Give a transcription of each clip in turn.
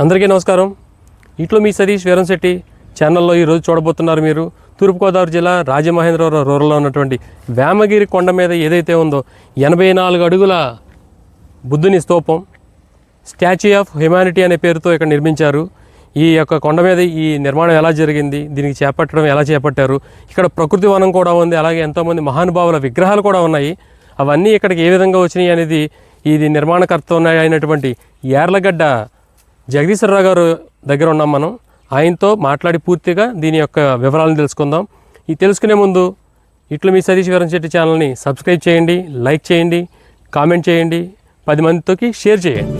అందరికీ నమస్కారం. ఇట్లో మీ సతీష్ వీరంశెట్టి ఛానల్లో ఈరోజు చూడబోతున్నారు మీరు తూర్పుగోదావరి జిల్లా రాజమహేంద్రవరం రూరల్లో ఉన్నటువంటి వేమగిరి కొండ మీద ఏదైతే ఉందో 84 అడుగుల బుద్ధుని స్తూపం స్టాచ్యూ ఆఫ్ హ్యుమానిటీ అనే పేరుతో ఇక్కడ నిర్మించారు. ఈ యొక్క కొండ మీద ఈ నిర్మాణం ఎలా జరిగింది, దీనికి చేపట్టడం ఎలా చేపట్టారు, ఇక్కడ ప్రకృతి వనం కూడా ఉంది, అలాగే ఎంతోమంది మహానుభావుల విగ్రహాలు కూడా ఉన్నాయి. అవన్నీ ఇక్కడికి ఏ విధంగా వచ్చినాయి అనేది ఇది నిర్మాణకర్త అయినటువంటి యార్లగడ్డ జగదీశ్వరరావు గారు దగ్గర ఉన్నాం. మనం ఆయనతో మాట్లాడి పూర్తిగా దీని యొక్క వివరాలను తెలుసుకుందాం. ఈ తెలుసుకునే ముందు ఇట్లు మీ సతీష్ వీరంశెట్టి ఛానల్ని సబ్స్క్రైబ్ చేయండి, లైక్ చేయండి, కామెంట్ చేయండి, 10 మందితోకి షేర్ చేయండి.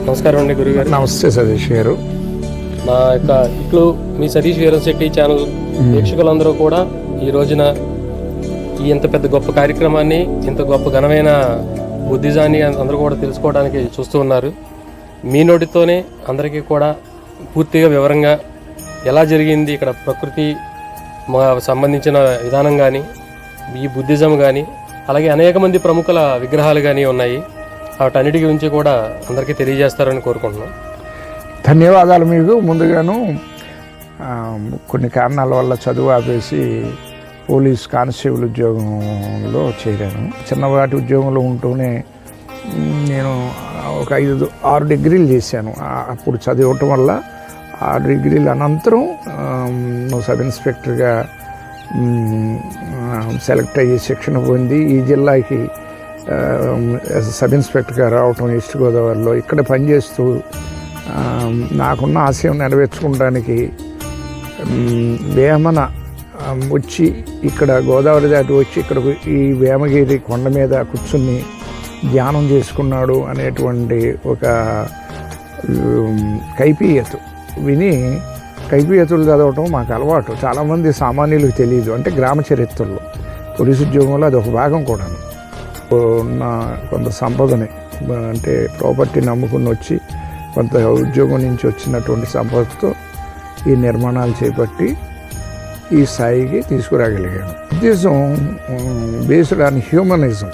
నమస్కారం అండి గురుగారు. నమస్తే సతీష్ గారు. నా యొక్క ఇట్లు మీ సతీష్ వీరంశెట్టి ఛానల్ వీక్షకులందరూ కూడా ఈ రోజున ఈ ఇంత పెద్ద గొప్ప కార్యక్రమాన్ని, ఇంత గొప్ప ఘనమైన బుద్ధిజాన్ని అందరూ కూడా తెలుసుకోవడానికి చూస్తూ ఉన్నారు. మీ నోటితోనే అందరికీ కూడా పూర్తిగా వివరంగా ఎలా జరిగింది, ఇక్కడ ప్రకృతి సంబంధించిన విధానం కానీ, ఈ బుద్ధిజం కానీ, అలాగే అనేక మంది ప్రముఖుల విగ్రహాలు కానీ ఉన్నాయి. వాటన్నిటి గురించి కూడా అందరికీ తెలియజేస్తారని కోరుకుంటున్నాం. ధన్యవాదాలు. మీకు ముందుగాను కొన్ని కారణాల వల్ల చదువు ఆపేసి పోలీస్ కానిస్టేబుల్ ఉద్యోగంలో చేరాను. చిన్నపాటి ఉద్యోగంలో ఉంటూనే నేను ఒక 5-6 డిగ్రీలు చేశాను. అప్పుడు చదివటం వల్ల 6 డిగ్రీల అనంతరం సబ్ ఇన్స్పెక్టర్గా సెలెక్ట్ అయ్యి శిక్షణ పొంది ఈ జిల్లాకి సబ్ ఇన్స్పెక్టర్గా రావటం ఈస్ట్ గోదావరిలో ఇక్కడ పనిచేస్తూ నాకున్న ఆశయం నెరవేర్చుకోవడానికి వేమన వచ్చి ఇక్కడ గోదావరి దాటి వచ్చి ఇక్కడ ఈ వేమగిరి కొండ మీద కూర్చుని ధ్యానం చేసుకున్నాడు అనేటువంటి ఒక కైఫియత్ విని కైఫియతులు చదవటం మాకు అలవాటు. చాలామంది సామాన్యులకు తెలియదు. అంటే గ్రామ చరిత్రలో పోలీసు ఉద్యోగంలో అది ఒక భాగం కూడా. ఉన్న కొంత సంపదని అంటే ప్రాపర్టీని నమ్ముకుని వచ్చి కొంత ఉద్యోగం నుంచి వచ్చినటువంటి సంపదతో ఈ నిర్మాణాలు చేపట్టి ఈ స్థాయికి తీసుకురాగలిగాను. ఉద్దేశం బేస్డ్ ఆన్ హ్యూమనిజం,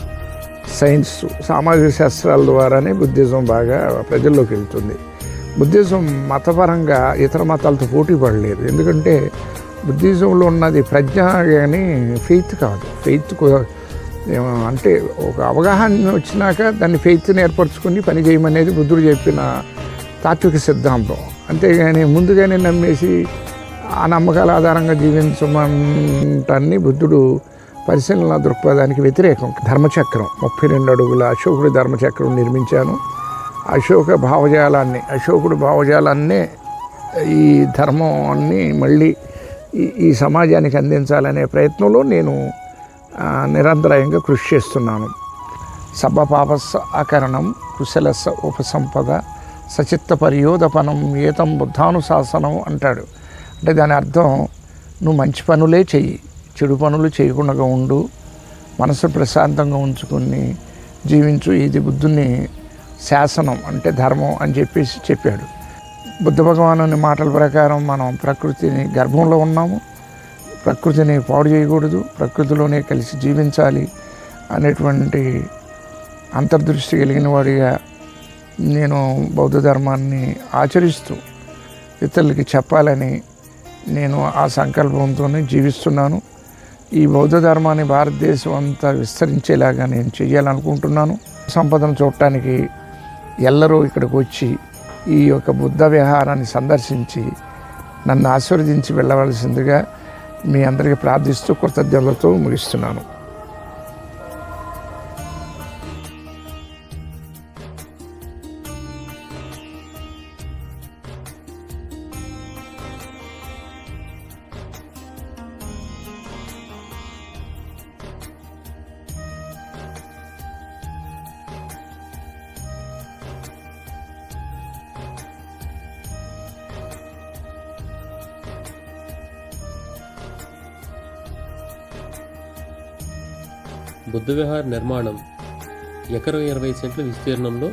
సైన్స్, సామాజిక శాస్త్రాల ద్వారానే బుద్ధిజం బాగా ప్రజల్లోకి వెళ్తుంది. బుద్ధిజం మతపరంగా ఇతర మతాలతో పోటీ పడలేదు. ఎందుకంటే బుద్ధిజంలో ఉన్నది ప్రజ్ఞ కానీ ఫెయిత్ కాదు. ఫెయిత్ అంటే ఒక అవగాహన వచ్చినాక దాన్ని ఫెయిత్ని ఏర్పరచుకొని పని చేయమనేది బుద్ధుడు చెప్పిన తాత్విక సిద్ధాంతం. అంతేగాని ముందుగానే నమ్మేసి ఆ నమ్మకాల ఆధారంగా జీవించమంటాన్ని బుద్ధుడు పరిశీలన దృక్పథానికి వ్యతిరేకం. ధర్మచక్రం 32 అడుగుల అశోకుడి ధర్మచక్రం నిర్మించాను. అశోకుడు భావజాలాన్నే ఈ ధర్మాన్ని మళ్ళీ ఈ సమాజానికి అందించాలనే ప్రయత్నంలో నేను నిరంతరాయంగా కృషి చేస్తున్నాను. సర్వపాపస్స అకరణం కుశలస్స ఉపసంపద సచిత్త పరియోధపనం ఏతం బుద్ధానుశాసనం అంటాడు. అంటే దాని అర్థం నువ్వు మంచి పనులే చెయ్యి, చెడు పనులు చేయకుండా ఉండు, మనసు ప్రశాంతంగా ఉంచుకుని జీవించు, ఇది బుద్ధుని శాసనం అంటే ధర్మం అని చెప్పాడు. బుద్ధ భగవాను మాటల ప్రకారం మనం ప్రకృతిని గర్భంలో ఉన్నాము, ప్రకృతిని పాడు చేయకూడదు, ప్రకృతిలోనే కలిసి జీవించాలి అనేటువంటి అంతర్దృష్టి కలిగిన వాడిగా నేను బౌద్ధ ధర్మాన్ని ఆచరిస్తూ ఇతరులకి చెప్పాలని నేను ఆ సంకల్పంతోనే జీవిస్తున్నాను. ఈ బౌద్ధ ధర్మాన్ని భారతదేశం అంతా విస్తరించేలాగా నేను చేయాలనుకుంటున్నాను. సంపదను చూడటానికి ఎల్లరూ ఇక్కడికి వచ్చి ఈ యొక్క బుద్ధ విహారాన్ని సందర్శించి నన్ను ఆశీర్వదించి వెళ్ళవలసిందిగా మీ అందరికీ ప్రార్థిస్తూ కృతజ్ఞతలతో ముగిస్తున్నాను. బుద్ధ విహార్ నిర్మాణం ఎకరం 20 సెంట్ల విస్తీర్ణంలో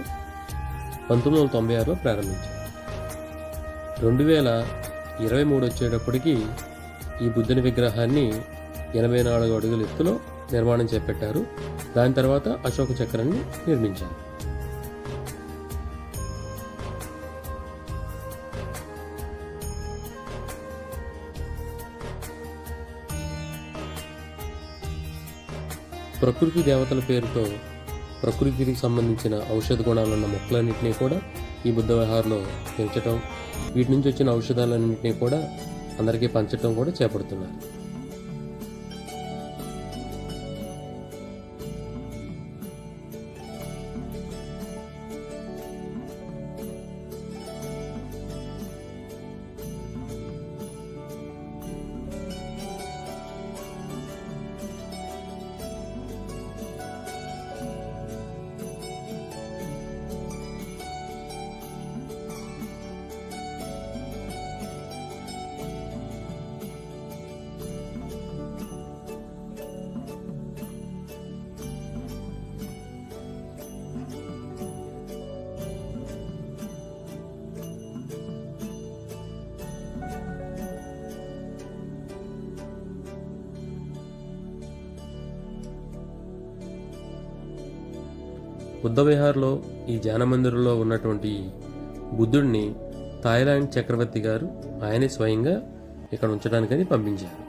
1996లో ప్రారంభించారు. 2023 వచ్చేటప్పటికి ఈ బుద్ధుని విగ్రహాన్ని 84 అడుగుల ఎత్తులో నిర్మాణం చేపట్టారు. దాని తర్వాత అశోక చక్రాన్ని నిర్మించారు. ప్రకృతి దేవతల పేరుతో ప్రకృతికి సంబంధించిన ఔషధ గుణాలున్న మొక్కలన్నింటినీ కూడా ఈ బుద్ధ విహార్లో పెంచడం, వీటి నుంచి వచ్చిన ఔషధాలన్నింటినీ కూడా అందరికీ పంచడం కూడా చేపడుతున్నారు. బుద్ధ విహార్లో ఈ ధ్యాన మందిరంలో ఉన్నటువంటి బుద్ధుడిని థాయిలాండ్ చక్రవర్తి గారు ఆయనే స్వయంగా ఇక్కడ ఉంచడానికని పంపించారు.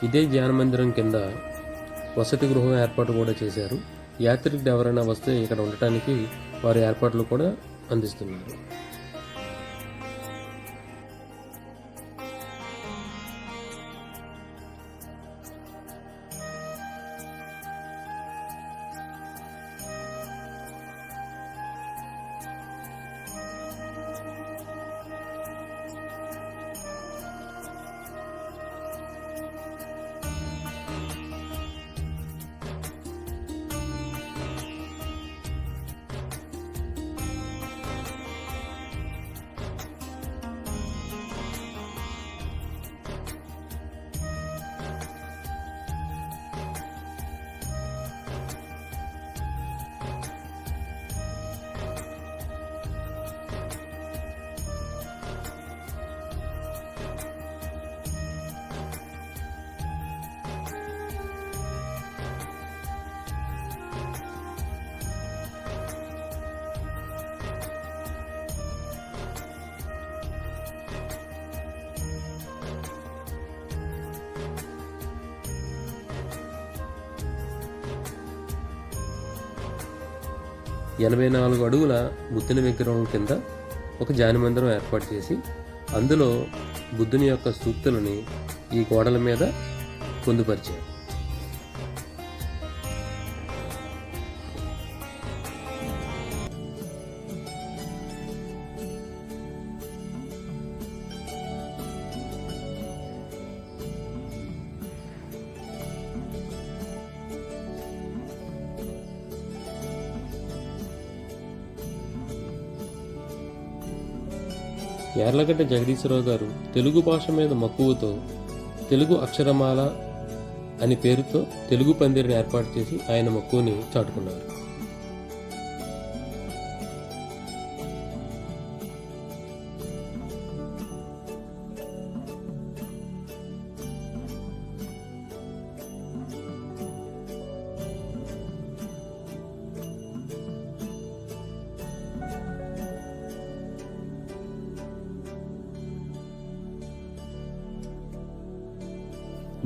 ఇదే ధ్యాన మందిరం కింద వసతి గృహం ఏర్పాటు కూడా చేశారు. యాత్రికులు ఎవరైనా వస్తే ఇక్కడ ఉండటానికి వారి ఏర్పాట్లు కూడా అందిస్తున్నారు. ఎనభై 44 అడుగుల బుద్ధుని విగ్రహం కింద ఒక ధ్యాన మందిరం ఏర్పాటు చేసి అందులో బుద్ధుని యొక్క సూక్తులని ఈ గోడల మీద పొందుపరిచారు. యార్లగడ్డ జగదీశ్వరరావు గారు తెలుగు భాష మీద మక్కువతో తెలుగు అక్షరమాల అని పేరుతో తెలుగు పందిరిని ఏర్పాటు చేసి ఆయన మక్కువని చాటుకున్నారు.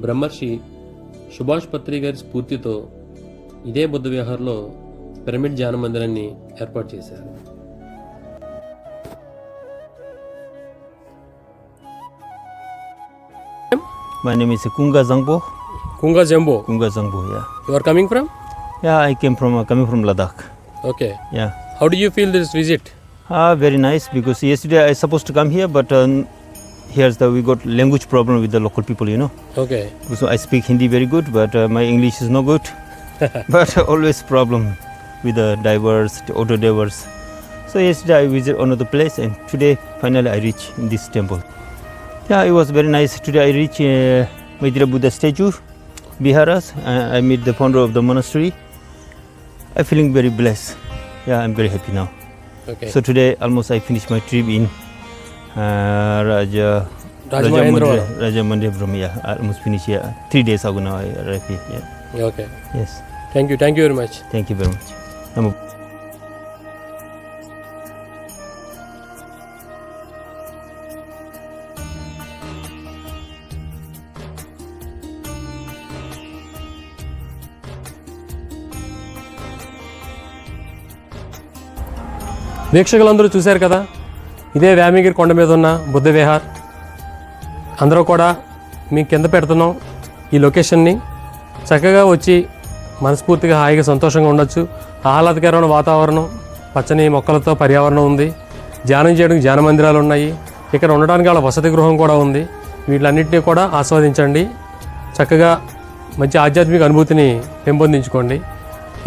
బ్రహ్మర్షి సుభాష్ పత్రి గారి స్ఫూర్తితో ఇదే బుద్ధ విహార్లో పిరమిడ్ ధ్యాన మందిరాన్ని ఏర్పాటు చేశారు. My name is Kunga Zangbo. Kunga Zangbo. Kunga Zangbo, yeah. You are coming from? Yeah, I came from coming from Ladakh. Okay. Yeah. How do you feel this visit? Very nice because yesterday I supposed to come here, but we got language problem with the local people, you know. Okay. So I speak Hindi very good, but my English is no good. But always problem with the divers, auto divers. So yesterday I visit another place, and today finally I reach in this temple. Yeah, it was very nice. Today I reach Maitreya Buddha statue, Viharas. I meet the founder of the monastery. I'm feeling very blessed. Yeah, I'm very happy now. Okay. So today almost I finished my trip in Raja Mandapura. Yeah, I almost finished here. 3 days ago now I arrived here. Yeah. Okay. Yes. Thank you very much. Thank you very much. Namo. వీక్షకులందరూ చూశారు కదా, ఇదే వ్యామగిరి కొండ మీద ఉన్న బుద్ధ విహార్. అందరూ కూడా మీ కింద పెడుతున్నాం ఈ లొకేషన్ని. చక్కగా వచ్చి మనస్ఫూర్తిగా హాయిగా సంతోషంగా ఉండొచ్చు. ఆహ్లాదకరమైన వాతావరణం, పచ్చని మొక్కలతో పర్యావరణం ఉంది. ధ్యానం చేయడానికి ధ్యాన మందిరాలు ఉన్నాయి. ఇక్కడ ఉండడానికి వాళ్ళ వసతి గృహం కూడా ఉంది. వీటన్నిటినీ కూడా ఆస్వాదించండి. చక్కగా మంచి ఆధ్యాత్మిక అనుభూతిని పెంపొందించుకోండి.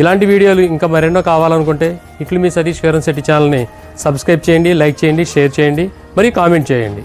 ఇలాంటి వీడియోలు ఇంకా మరెన్నో కావాలనుకుంటే ఇట్లు మీ సతీష్ వేరంశెట్టి ఛానల్ని సబ్స్క్రైబ్ చేయండి, లైక్ చేయండి, షేర్ చేయండి, మరియు కామెంట్ చేయండి.